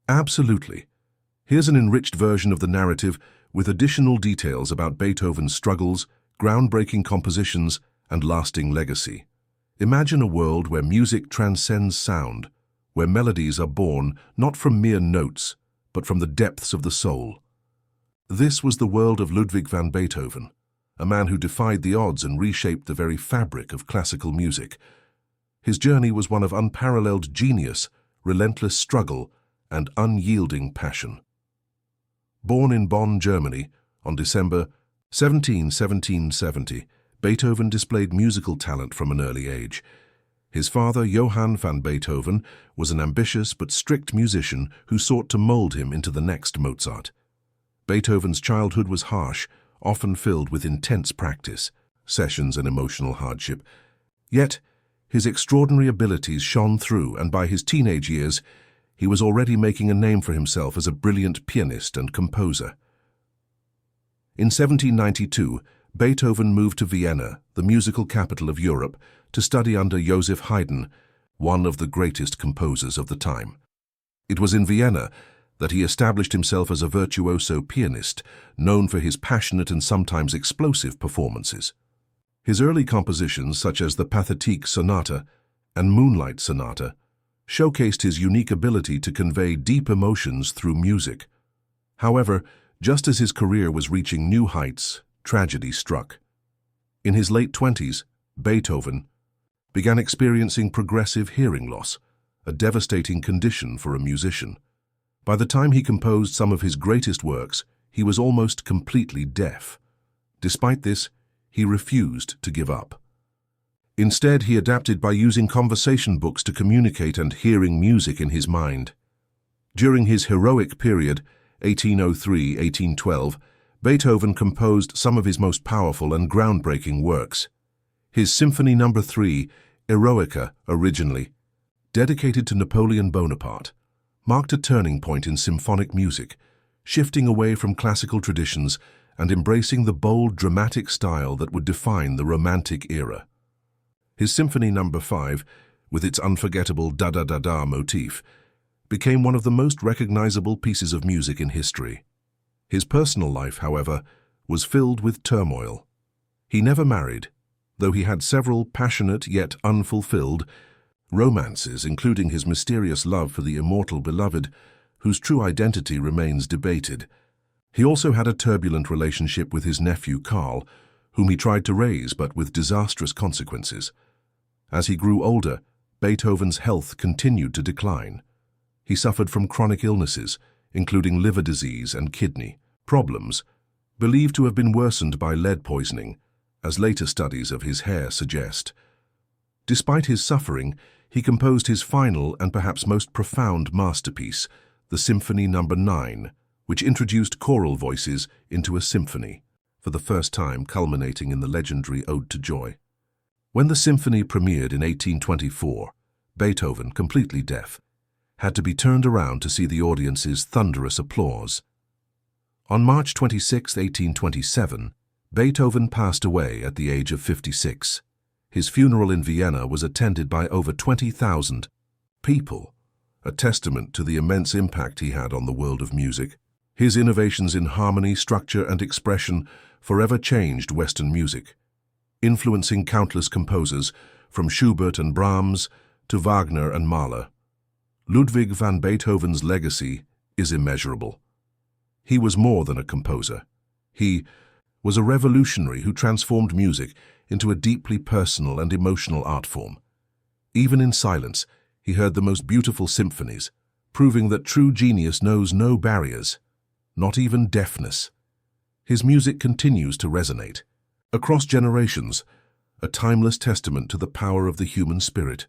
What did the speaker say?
Absolutely. Here's an enriched version of the narrative with additional details about Beethoven's struggles, groundbreaking compositions, and lasting legacy. Imagine a world where music transcends sound, where melodies are born not from mere notes, but from the depths of the soul. This was the world of Ludwig van Beethoven, a man who defied the odds and reshaped the very fabric of classical music. His journey was one of unparalleled genius, relentless struggle, and unyielding passion. Born in Bonn, Germany, on December 17, 1770, Beethoven displayed musical talent from an early age. His father, Johann van Beethoven, was an ambitious but strict musician who sought to mold him into the next Mozart. Beethoven's childhood was harsh, often filled with intense practice, sessions, and emotional hardship. Yet, his extraordinary abilities shone through, and by his teenage years, he was already making a name for himself as a brilliant pianist and composer. In 1792, Beethoven moved to Vienna, the musical capital of Europe, to study under Joseph Haydn, one of the greatest composers of the time. It was in Vienna that he established himself as a virtuoso pianist, known for his passionate and sometimes explosive performances. His early compositions, such as the Pathetique Sonata and Moonlight Sonata, showcased his unique ability to convey deep emotions through music. However, just as his career was reaching new heights, tragedy struck. In his late 20s, Beethoven began experiencing progressive hearing loss, a devastating condition for a musician. By the time he composed some of his greatest works, he was almost completely deaf. Despite this, he refused to give up. Instead, he adapted by using conversation books to communicate and hearing music in his mind. During his heroic period, 1803–1812, Beethoven composed some of his most powerful and groundbreaking works. His Symphony No. 3, Eroica, originally dedicated to Napoleon Bonaparte, marked a turning point in symphonic music, shifting away from classical traditions and embracing the bold, dramatic style that would define the Romantic era. His Symphony No. 5, with its unforgettable da-da-da-da motif, became one of the most recognizable pieces of music in history. His personal life, however, was filled with turmoil. He never married, though he had several passionate yet unfulfilled romances, including his mysterious love for the immortal beloved, whose true identity remains debated. He also had a turbulent relationship with his nephew Karl, whom he tried to raise but with disastrous consequences. As he grew older, Beethoven's health continued to decline. He suffered from chronic illnesses, including liver disease and kidney problems, believed to have been worsened by lead poisoning, as later studies of his hair suggest. Despite his suffering, he composed his final and perhaps most profound masterpiece, the Symphony No. 9, which introduced choral voices into a symphony, for the first time culminating in the legendary Ode to Joy. When the symphony premiered in 1824, Beethoven, completely deaf, had to be turned around to see the audience's thunderous applause. On March 26, 1827, Beethoven passed away at the age of 56. His funeral in Vienna was attended by over 20,000 people, a testament to the immense impact he had on the world of music. His innovations in harmony, structure, and expression forever changed Western music, influencing countless composers from Schubert and Brahms to Wagner and Mahler. Ludwig van Beethoven's legacy is immeasurable. He was more than a composer. He was a revolutionary who transformed music into a deeply personal and emotional art form. Even in silence, he heard the most beautiful symphonies, proving that true genius knows no barriers, not even deafness. His music continues to resonate across generations, a timeless testament to the power of the human spirit.